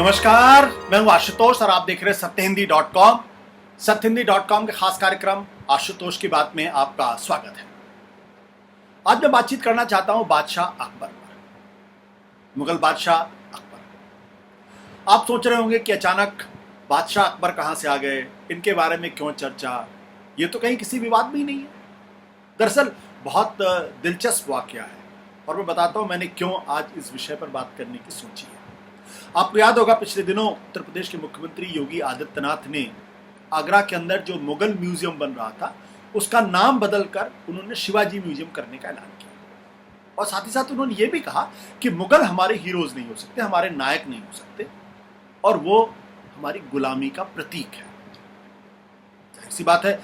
नमस्कार, मैं हूं आशुतोष और आप देख रहे हैं सत्यहिंदी.com। सत्यहिंदी.com के खास कार्यक्रम आशुतोष की बात में आपका स्वागत है। आज मैं बातचीत करना चाहता हूं बादशाह अकबर पर, मुगल बादशाह अकबर। आप सोच रहे होंगे कि अचानक बादशाह अकबर कहां से आ गए, इनके बारे में क्यों चर्चा, ये तो कहीं किसी विवाद में ही नहीं है। दरअसल बहुत दिलचस्प वाकया है और मैं बताता हूं मैंने क्यों आज इस विषय पर बात करने की सोची है। आपको याद होगा पिछले दिनों उत्तर प्रदेश के मुख्यमंत्री योगी आदित्यनाथ ने आगरा के अंदर जो मुगल म्यूजियम बन रहा था उसका नाम बदलकर उन्होंने शिवाजी म्यूजियम करने का ऐलान किया और साथ ही साथ उन्होंने ये भी कहा कि मुगल हमारे हीरोज नहीं हो सकते, हमारे नायक नहीं हो सकते और वो हमारी गुलामी का प्रतीक है। ऐसी बात है,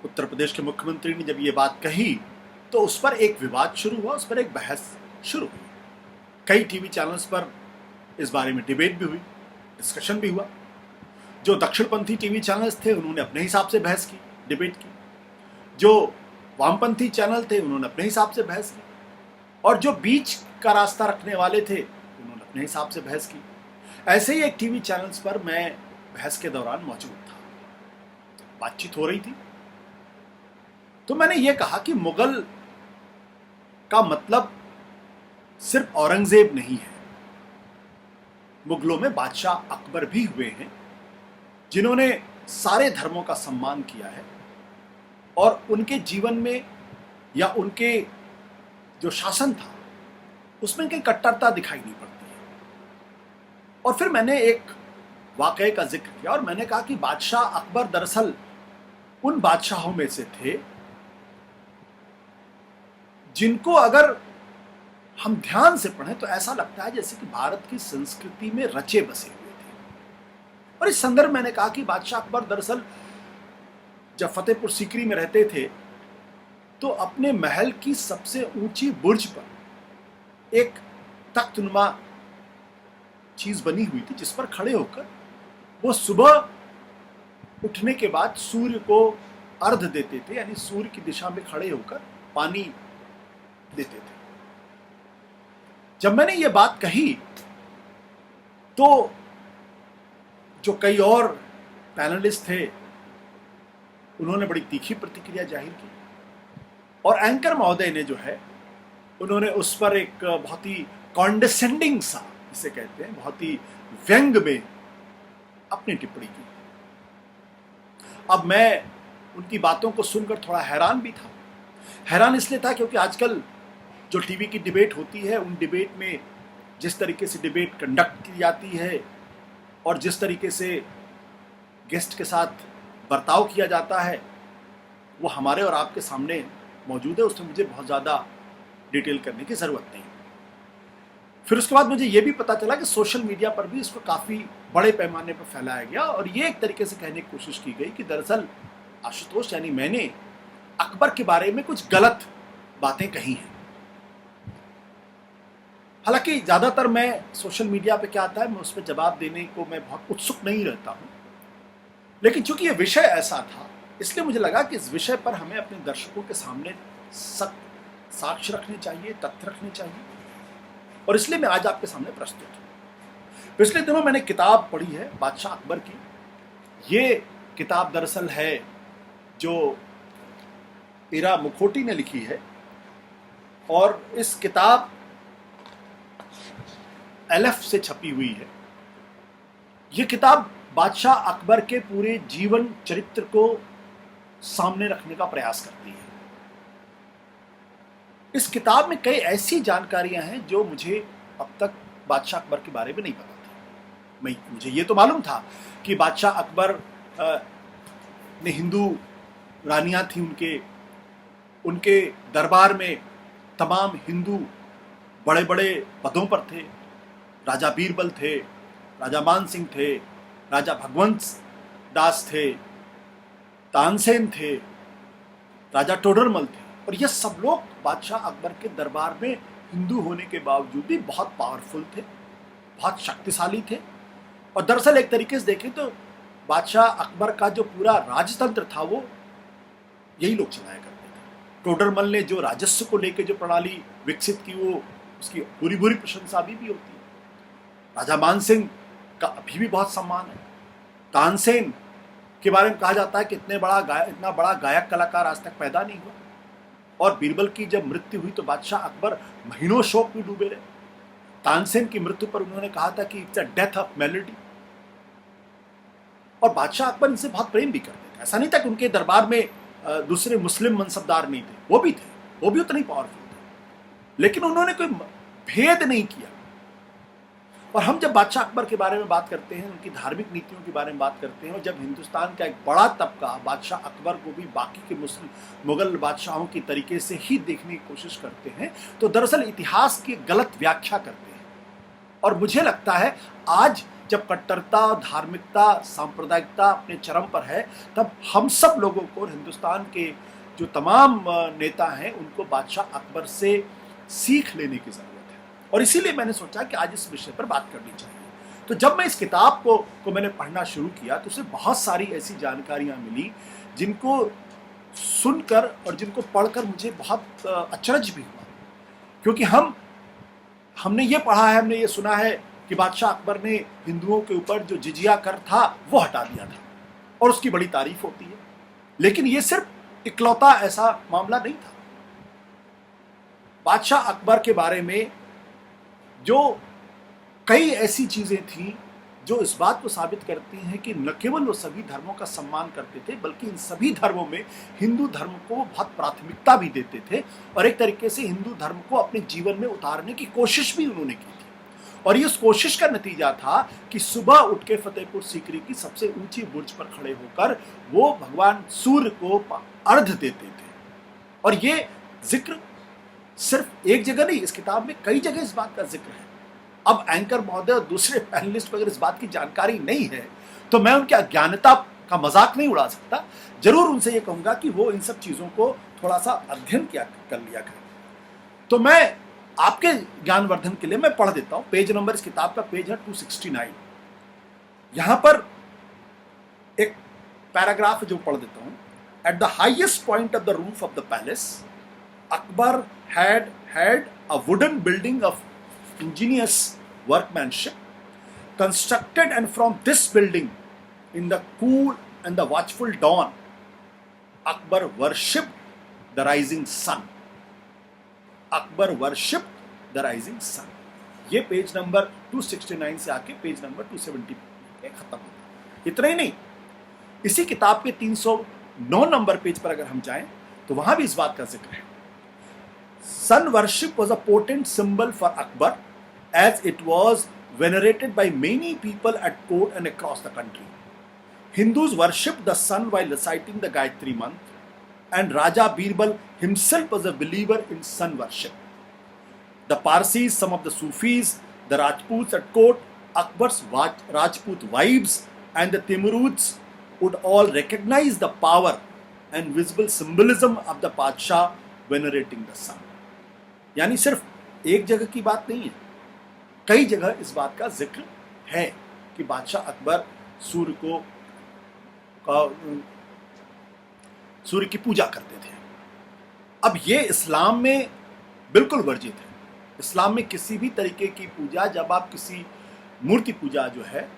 उत्तर प्रदेश के मुख्यमंत्री ने जब ये बात कही तो उस पर एक विवाद शुरू हुआ, उस पर एक बहस शुरू हुई। कई टीवी चैनल्स पर इस बारे में डिबेट भी हुई, डिस्कशन भी हुआ। जो दक्षिणपंथी टीवी चैनल्स थे उन्होंने अपने हिसाब से बहस की, डिबेट की। जो वामपंथी चैनल थे उन्होंने अपने हिसाब से बहस की और जो बीच का रास्ता रखने वाले थे उन्होंने अपने हिसाब से बहस की। ऐसे ही एक टीवी चैनल्स पर मैं बहस के दौरान मौजूद था, बातचीत हो रही थी, तो मैंने ये कहा कि मुगल का मतलब सिर्फ औरंगजेब नहीं है। मुगलों में बादशाह अकबर भी हुए हैं जिन्होंने सारे धर्मों का सम्मान किया है और उनके जीवन में या उनके जो शासन था उसमें कहीं कट्टरता दिखाई नहीं पड़ती है। और फिर मैंने एक वाकये का जिक्र किया और मैंने कहा कि बादशाह अकबर दरअसल उन बादशाहों में से थे जिनको अगर हम ध्यान से पढ़ें तो ऐसा लगता है जैसे कि भारत की संस्कृति में रचे बसे हुए थे। और इस संदर्भ मैंने कहा कि बादशाह अकबर दरअसल जब फतेहपुर सीकरी में रहते थे तो अपने महल की सबसे ऊंची बुर्ज पर एक तख्तनुमा चीज बनी हुई थी जिस पर खड़े होकर वो सुबह उठने के बाद सूर्य को अर्घ देते थे, यानी सूर्य की दिशा में खड़े होकर पानी देते थे। जब मैंने ये बात कही तो जो कई और पैनलिस्ट थे उन्होंने बड़ी तीखी प्रतिक्रिया जाहिर की और एंकर महोदय ने जो है उन्होंने उस पर एक बहुत ही कॉन्डेसेंडिंग सा, इसे कहते हैं, बहुत ही व्यंग में अपनी टिप्पणी की। अब मैं उनकी बातों को सुनकर थोड़ा हैरान भी था। हैरान इसलिए था क्योंकि आजकल जो टीवी की डिबेट होती है उन डिबेट में जिस तरीके से डिबेट कंडक्ट की जाती है और जिस तरीके से गेस्ट के साथ बर्ताव किया जाता है वो हमारे और आपके सामने मौजूद है, उसमें मुझे बहुत ज़्यादा डिटेल करने की ज़रूरत नहीं। फिर उसके बाद मुझे ये भी पता चला कि सोशल मीडिया पर भी इसको काफ़ी बड़े पैमाने पर फैलाया गया और ये एक तरीके से कहने की कोशिश की गई कि दरअसल आशुतोष यानी मैंने अकबर के बारे में कुछ गलत बातें कही हैं। हालांकि ज़्यादातर मैं सोशल मीडिया पे क्या आता है मैं उस पर जवाब देने को मैं बहुत उत्सुक नहीं रहता हूँ, लेकिन चूंकि ये विषय ऐसा था इसलिए मुझे लगा कि इस विषय पर हमें अपने दर्शकों के सामने साक्ष्य रखने चाहिए, तथ्य रखने चाहिए और इसलिए मैं आज आपके सामने प्रस्तुत हूँ। पिछले दिनों मैंने किताब पढ़ी है बादशाह अकबर की। ये किताब दरअसल है जो इरा मुखोटी ने लिखी है और इस किताब एलएफ से छपी हुई है। यह किताब बादशाह अकबर के पूरे जीवन चरित्र को सामने रखने का प्रयास करती है। इस किताब में कई ऐसी जानकारियां हैं जो मुझे अब तक बादशाह अकबर के बारे में नहीं पता थी। मुझे ये तो मालूम था कि बादशाह अकबर ने हिंदू रानियां थी, उनके दरबार में तमाम हिंदू बड़े बड़े पदों पर थे। राजा बीरबल थे, राजा मान सिंह थे, राजा भगवंत दास थे, तानसेन थे, राजा टोडरमल थे और ये सब लोग बादशाह अकबर के दरबार में हिंदू होने के बावजूद भी बहुत पावरफुल थे, बहुत शक्तिशाली थे। और दरअसल एक तरीके से देखें तो बादशाह अकबर का जो पूरा राजतंत्र था वो यही लोग चलाया करते थे। टोडरमल ने जो राजस्व को लेकर जो प्रणाली विकसित की वो उसकी पूरी पूरी प्रशंसा भी होती है। राजा मान सिंह का अभी भी बहुत सम्मान है। तानसेन के बारे में कहा जाता है कि इतना बड़ा गायक कलाकार आज तक पैदा नहीं हुआ। और बीरबल की जब मृत्यु हुई तो बादशाह अकबर महीनों शोक में डूबे रहे। तानसेन की मृत्यु पर उन्होंने कहा था कि it's a death of melody. और बादशाह अकबर इनसे बहुत प्रेम भी करते थे। ऐसा नहीं था कि उनके दरबार में दूसरे मुस्लिम मनसबदार नहीं थे, वो भी थे, वो भी उतने ही पावरफुल थे, लेकिन उन्होंने कोई भेद नहीं किया। और हम जब बादशाह अकबर के बारे में बात करते हैं, उनकी धार्मिक नीतियों के बारे में बात करते हैं, और जब हिंदुस्तान का एक बड़ा तबका बादशाह अकबर को भी बाकी के मुगल बादशाहों की तरीके से ही देखने की कोशिश करते हैं, तो दरअसल इतिहास की गलत व्याख्या करते हैं। और मुझे लगता है आज जब कट्टरता, धार्मिकता, सांप्रदायिकता अपने चरम पर है, तब हम सब लोगों को, हिंदुस्तान के जो तमाम नेता हैं, उनको बादशाह अकबर से सीख लेने की जरूरत है। और इसीलिए मैंने सोचा कि आज इस विषय पर बात करनी चाहिए। तो जब मैं इस किताब को मैंने पढ़ना शुरू किया तो उससे बहुत सारी ऐसी जानकारियां मिली जिनको सुनकर और जिनको पढ़कर मुझे बहुत अचरज भी हुआ। क्योंकि हमने ये पढ़ा है, हमने ये सुना है कि बादशाह अकबर ने हिंदुओं के ऊपर जो जिजिया कर था वो हटा दिया था, और उसकी बड़ी तारीफ होती है। लेकिन ये सिर्फ इकलौता ऐसा मामला नहीं था। बादशाह अकबर के बारे में जो कई ऐसी चीजें थी जो इस बात को साबित करती हैं कि न केवल वो सभी धर्मों का सम्मान करते थे, बल्कि इन सभी धर्मों में हिंदू धर्म को बहुत प्राथमिकता भी देते थे, और एक तरीके से हिंदू धर्म को अपने जीवन में उतारने की कोशिश भी उन्होंने की थी। और ये उस कोशिश का नतीजा था कि सुबह उठ के फतेहपुर सीकरी की सबसे ऊंची बुर्ज पर खड़े होकर वो भगवान सूर्य को अर्घ देते थे। और ये जिक्र सिर्फ एक जगह नहीं, इस किताब में कई जगह इस बात का जिक्र है। अब एंकर महोदय और दूसरे पैनलिस्ट को अगर इस बात की जानकारी नहीं है तो मैं उनकी अज्ञानता का मजाक नहीं उड़ा सकता। जरूर उनसे ये कहूंगा कि वो इन सब चीजों को थोड़ा सा अध्ययन कर लिया करें। तो मैं आपके ज्ञानवर्धन के लिए मैं पढ़ देता हूं। पेज नंबर इस किताब का पेज है 269। यहां पर एक पैराग्राफ जो पढ़ देता हूं। At the highest point of the roof of the palace Akbar had a wooden building of ingenious workmanship constructed, and from this building, in the cool and the watchful dawn, Akbar worshipped the rising sun. Akbar worshipped the rising sun. ये page number 269 से आके page number 270 पे खत्म होता। इतना ही नहीं, इसी किताब के 309 नंबर पेज पर अगर हम जाएं तो वहां भी इस बात का जिक्र है। Sun worship was a potent symbol for Akbar, as it was venerated by many people at court and across the country. Hindus worshipped the sun while reciting the Gayatri Mantra, and Raja Birbal himself was a believer in sun worship. The Parsis, some of the Sufis, the Rajputs at court, Akbar's Rajput wives, and the Timuruds would all recognize the power and visible symbolism of the Padshah venerating the sun. यानी सिर्फ एक जगह की बात नहीं है, कई जगह इस बात का जिक्र है कि बादशाह अकबर सूर्य की पूजा करते थे। अब ये इस्लाम में बिल्कुल वर्जित है। इस्लाम में किसी भी तरीके की पूजा, जब आप किसी मूर्ति पूजा जो है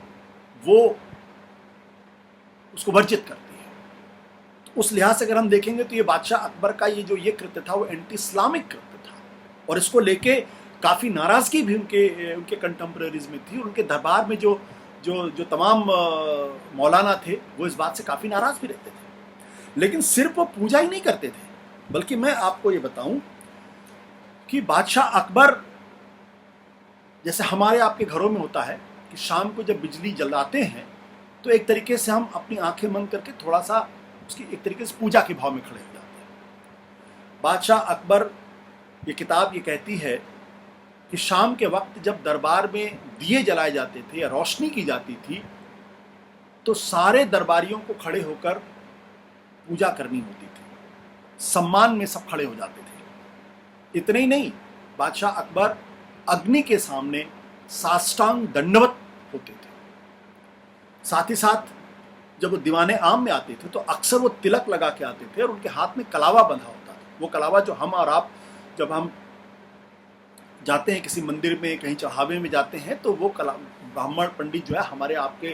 वो उसको वर्जित करती है, तो उस लिहाज से अगर हम देखेंगे तो ये बादशाह अकबर का ये कृत्य था वो एंटी इस्लामिक कृत्य था, और इसको लेके काफ़ी नाराज़गी भी उनके कंटेम्प्रेरीज में थी। उनके दरबार में जो तमाम मौलाना थे वो इस बात से काफ़ी नाराज़ भी रहते थे। लेकिन सिर्फ वो पूजा ही नहीं करते थे, बल्कि मैं आपको ये बताऊं कि बादशाह अकबर, जैसे हमारे आपके घरों में होता है कि शाम को जब बिजली जलाते हैं तो एक तरीके से हम अपनी आंखें बंद करके थोड़ा सा उसकी एक तरीके से पूजा के भाव में खड़े हो जाते हैं। बादशाह अकबर, ये किताब ये कहती है कि शाम के वक्त जब दरबार में दिए जलाए जाते थे या रोशनी की जाती थी तो सारे दरबारियों को खड़े होकर पूजा करनी होती थी, सम्मान में सब खड़े हो जाते थे। इतने ही नहीं, बादशाह अकबर अग्नि के सामने साष्टांग दंडवत होते थे। साथ ही साथ जब वो दीवाने आम में आते थे तो अक्सर वो तिलक लगा के आते थे और उनके हाथ में कलावा बंधा होता था। वो कलावा जो हम और आप जब हम जाते हैं किसी मंदिर में, कहीं चढ़ावे में जाते हैं तो वो ब्राह्मण पंडित जो है हमारे आपके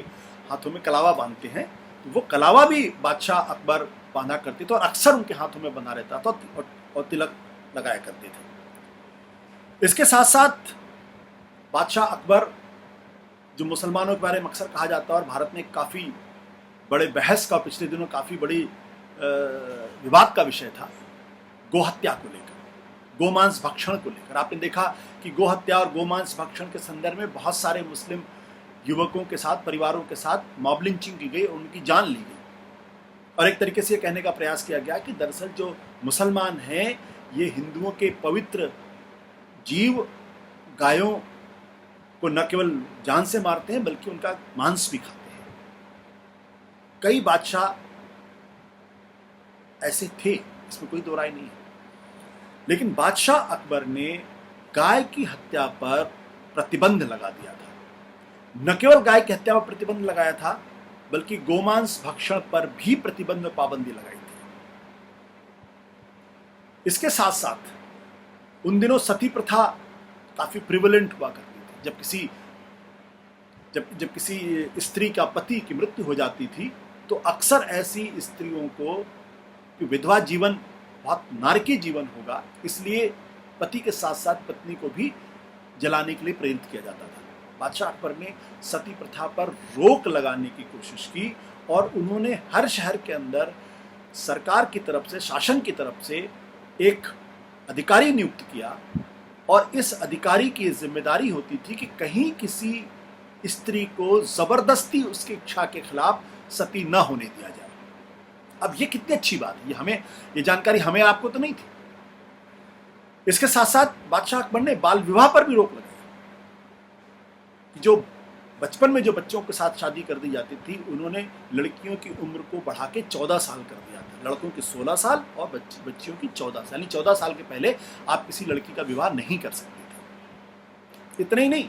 हाथों में कलावा बांधते हैं, तो वो कलावा भी बादशाह अकबर बांधा करते थे और अक्सर उनके हाथों में बना रहता था और तिलक लगाया करते थे। इसके साथ साथ बादशाह अकबर, जो मुसलमानों के बारे में अक्सर कहा जाता है और भारत में काफ़ी बड़े बहस का पिछले दिनों काफ़ी बड़ी विवाद का विषय था, गोहत्या को लेकर, गोमांस भक्षण को लेकर। आपने देखा कि गोहत्या और गोमांस भक्षण के संदर्भ में बहुत सारे मुस्लिम युवकों के साथ, परिवारों के साथ मॉब लिंचिंग की गई और उनकी जान ली गई। और एक तरीके से ये कहने का प्रयास किया गया कि दरअसल जो मुसलमान हैं ये हिंदुओं के पवित्र जीव गायों को न केवल जान से मारते हैं बल्कि उनका मांस भी खाते हैं। कई बादशाह ऐसे थे, इसमें कोई दो राय नहीं है, लेकिन बादशाह अकबर ने गाय की हत्या पर प्रतिबंध लगा दिया था। न केवल गाय की हत्या पर प्रतिबंध लगाया था बल्कि गोमांस भक्षण पर भी प्रतिबंध, पाबंदी लगाई थी। इसके साथ साथ उन दिनों सती प्रथा काफी प्रिवलेंट हुआ करती थी। जब किसी स्त्री का पति की मृत्यु हो जाती थी तो अक्सर ऐसी स्त्रियों को, विधवा जीवन बहुत नारकीय जीवन होगा, इसलिए पति के साथ साथ पत्नी को भी जलाने के लिए प्रेरित किया जाता था। बादशाह अकबर ने सती प्रथा पर रोक लगाने की कोशिश की और उन्होंने हर शहर के अंदर सरकार की तरफ से, शासन की तरफ से एक अधिकारी नियुक्त किया और इस अधिकारी की जिम्मेदारी होती थी कि कहीं किसी स्त्री को जबरदस्ती उसकी इच्छा के खिलाफ सती न होने दिया जाए। अब ये कितनी अच्छी बात है, ये जानकारी हमें आपको तो नहीं थी। इसके साथ साथ बादशाह अकबर ने बाल विवाह पर भी रोक लगाई। जो बचपन में जो बच्चों के साथ शादी कर दी जाती थी, उन्होंने लड़कियों की उम्र को बढ़ा के 14 साल कर दिया था। लड़कों की 16 साल और बच्चियों की 14 साल, यानी 14 साल के पहले आप किसी लड़की का विवाह नहीं कर सकते थे। इतना ही नहीं,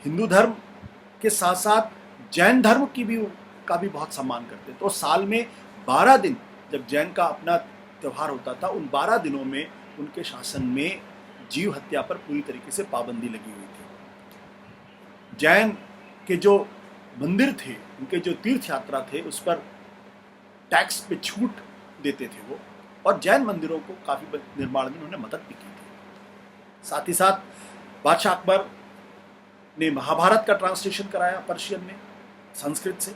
हिंदू धर्म के साथ साथ जैन धर्म का भी बहुत सम्मान करते थे। तो साल में 12 दिन जब जैन का अपना त्यौहार होता था, उन 12 दिनों में उनके शासन में जीव हत्या पर पूरी तरीके से पाबंदी लगी हुई थी। जैन के जो मंदिर थे, उनके जो तीर्थ यात्रा थे, उस पर टैक्स पे छूट देते थे वो, और जैन मंदिरों को काफ़ी निर्माण में उन्होंने मदद भी की थी। साथ ही साथ बादशाह अकबर ने महाभारत का ट्रांसलेशन कराया पर्शियन में, संस्कृत से।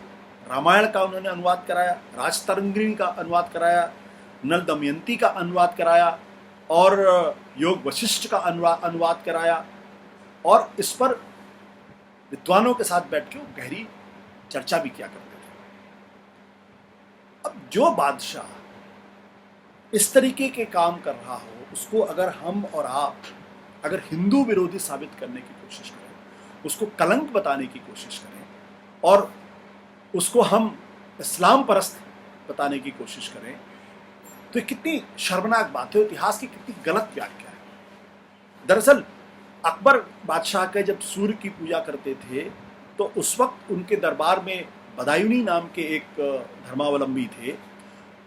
रामायण का उन्होंने अनुवाद कराया, राजतरंगिणी का अनुवाद कराया, नल दमयंती का अनुवाद कराया और योग वशिष्ठ का अनुवाद कराया। और इस पर विद्वानों के साथ बैठ के गहरी चर्चा भी किया करते थे। अब जो बादशाह इस तरीके के काम कर रहा हो, उसको अगर हम और आप अगर हिंदू विरोधी साबित करने की कोशिश करें, उसको कलंक बताने की कोशिश करें और उसको हम इस्लाम परस्त बताने की कोशिश करें, तो ये कितनी शर्मनाक बात है, इतिहास की कितनी गलत व्याख्या है। दरअसल अकबर बादशाह के जब सूर्य की पूजा करते थे तो उस वक्त उनके दरबार में बदायूनी नाम के एक धर्मावलंबी थे।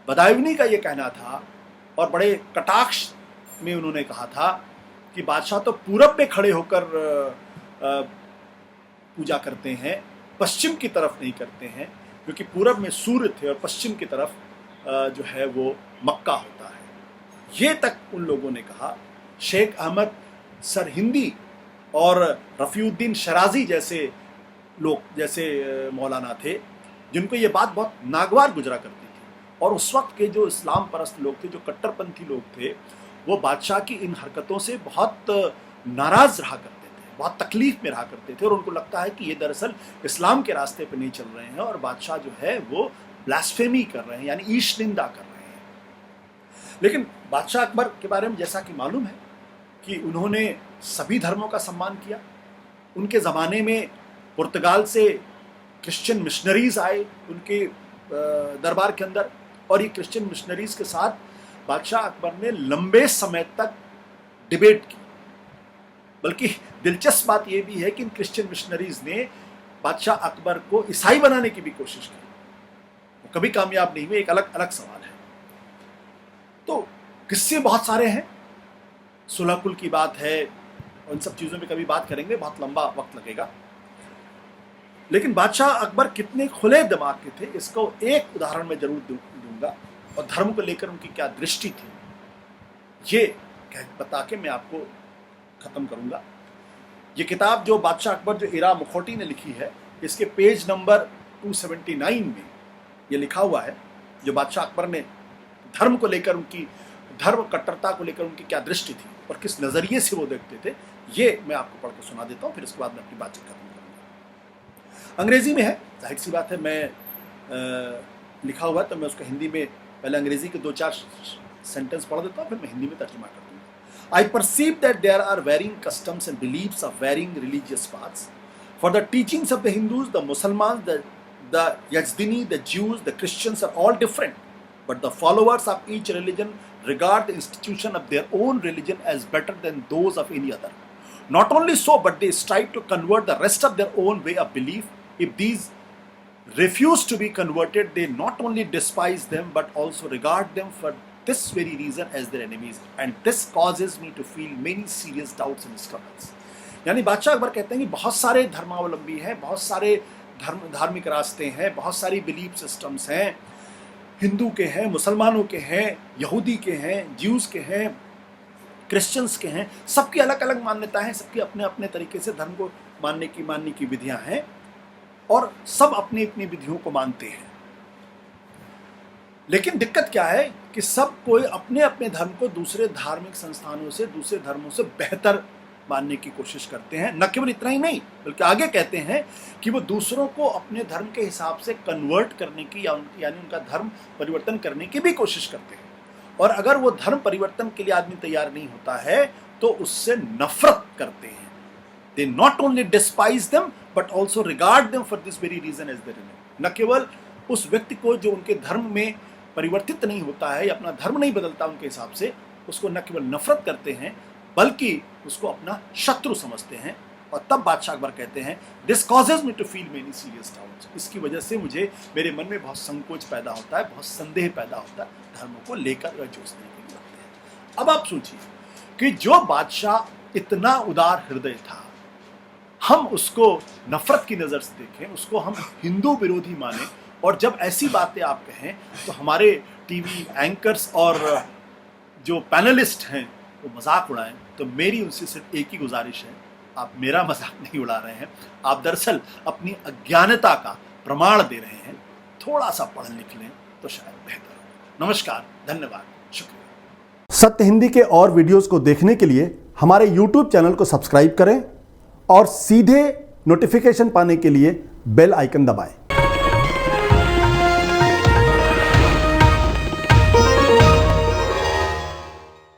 बदायूनी का ये कहना था और बड़े कटाक्ष में उन्होंने कहा था कि बादशाह तो पूरब में खड़े होकर पूजा करते हैं, पश्चिम की तरफ नहीं करते हैं, क्योंकि पूरब में सूर्य थे और पश्चिम की तरफ जो है वो मक्का होता है। ये तक उन लोगों ने कहा। शेख अहमद सरहिंदी और रफ़ीउद्दीन शराजी जैसे लोग, जैसे मौलाना थे, जिनको ये बात बहुत नागवार गुजरा करती थी। और उस वक्त के जो इस्लाम परस्त लोग थे, जो कट्टरपंथी लोग थे, वो बादशाह की इन हरकतों से बहुत नाराज रहा करते थे, बहुत तकलीफ में रहा करते थे और उनको लगता है कि ये दरअसल इस्लाम के रास्ते पर नहीं चल रहे हैं और बादशाह जो है वो ब्लास्फेमी कर रहे हैं, यानी ईश निंदा कर रहे हैं। लेकिन बादशाह अकबर के बारे में जैसा कि मालूम है कि उन्होंने सभी धर्मों का सम्मान किया। उनके ज़माने में पुर्तगाल से क्रिश्चियन मिशनरीज आए उनके दरबार के अंदर, और ये क्रिश्चियन मिशनरीज के साथ बादशाह अकबर ने लंबे समय तक डिबेट की। बल्कि दिलचस्प बात यह भी है कि इन क्रिश्चियन मिशनरीज ने बादशाह अकबर को ईसाई बनाने की भी कोशिश की, वो कभी कामयाब नहीं हुए, एक अलग अलग सवाल है। तो किस्से बहुत सारे हैं। सुलहकुल की बात है, उन सब चीज़ों पे कभी बात करेंगे, बहुत लंबा वक्त लगेगा। लेकिन बादशाह अकबर कितने खुले दिमाग के थे, इसको एक उदाहरण मैं जरूर दूंगा, और धर्म को लेकर उनकी क्या दृष्टि थी ये बता के मैं आपको खत्म करूंगा। ये किताब जो बादशाह अकबर, जो इरा मुखौटी ने लिखी है, इसके पेज नंबर 279 में ये लिखा हुआ है जो बादशाह अकबर ने धर्म को लेकर, उनकी धर्म कट्टरता को लेकर उनकी क्या दृष्टि थी और किस नजरिए से वो देखते थे, ये मैं आपको पढ़ के सुना देता हूँ, फिर इसके बाद मैं अपनी बातचीत खत्म करूँगा। अंग्रेजी में है, जाहिर सी बात है, मैं लिखा हुआ है तो मैं उसको हिंदी में पहले अंग्रेजी के 2-4 सेंटेंस पढ़ देता हूँ, फिर मैं हिंदी में तर्जुमा कर दूंगा। I perceive that there are varying customs and beliefs of varying religious paths. For the teachings of the Hindus, the Muslims, the Yazdini, the Jews, the Christians are all different. But the followers of each religion regard the institution of their own religion as better than those of any other. Not only so, but they strive to convert the rest of their own way of belief. If these refuse to be converted, they not only despise them but also regard them for this very reason as their enemies, and this causes me to feel many serious doubts and struggles. यानी बादशाह अकबर कहते हैं कि बहुत सारे धर्मावलंबी हैं, बहुत सारे धार्मिक रास्ते हैं, बहुत सारी बिलीफ सिस्टम्स हैं, हिंदू के हैं, मुसलमानों के हैं, यहूदी के हैं, ज्यूज के हैं, क्रिश्चियंस के हैं, सबकी अलग अलग मान्यताएं हैं, सबकी अपने अपने तरीके से धर्म को मानने की विधियां हैं और सब अपनी अपनी विधियों को मानते हैं। लेकिन दिक्कत क्या है कि सब कोई अपने अपने धर्म को दूसरे धार्मिक संस्थानों से, दूसरे धर्मों से बेहतर मानने की कोशिश करते हैं। न केवल इतना ही नहीं, बल्कि आगे कहते हैं कि वो दूसरों को अपने धर्म के हिसाब से कन्वर्ट करने की यानी उनका धर्म परिवर्तन करने की भी कोशिश करते हैं। और अगर वो धर्म परिवर्तन के लिए आदमी तैयार नहीं होता है तो उससे नफरत करते हैं। They not only despise them but also regard them for this very reason as their enemy. न केवल उस व्यक्ति को जो उनके धर्म में परिवर्तित नहीं होता है या अपना धर्म नहीं बदलता उनके हिसाब से, उसको न केवल नफरत करते हैं बल्कि उसको अपना शत्रु समझते हैं। और तब बादशाह अकबर कहते हैं, this causes me to feel many serious doubts. इसकी वजह से मुझे मेरे मन में बहुत संकोच पैदा होता है, बहुत संदेह पैदा होता है धर्मों को लेकर या जोड़ने के लिए लगते हैं। अब आप सोचिए कि जो बादशाह इतना उदार हृदय था, हम उसको नफरत की नज़र से देखें, उसको हम हिंदू विरोधी माने, और जब ऐसी बातें आप कहें तो हमारे टीवी एंकर्स और जो पैनलिस्ट हैं वो मजाक उड़ाएं। तो मेरी उनसे सिर्फ एक ही गुजारिश है, आप मेरा मजाक नहीं उड़ा रहे हैं, आप दरअसल अपनी अज्ञानता का प्रमाण दे रहे हैं। थोड़ा सा पढ़ लिख लें तो शायद बेहतर हो। नमस्कार, धन्यवाद, शुक्रिया। सत्य हिंदी के और वीडियोस को देखने के लिए हमारे YouTube चैनल को सब्सक्राइब करें और सीधे नोटिफिकेशन पाने के लिए बेल आइकन दबाएं।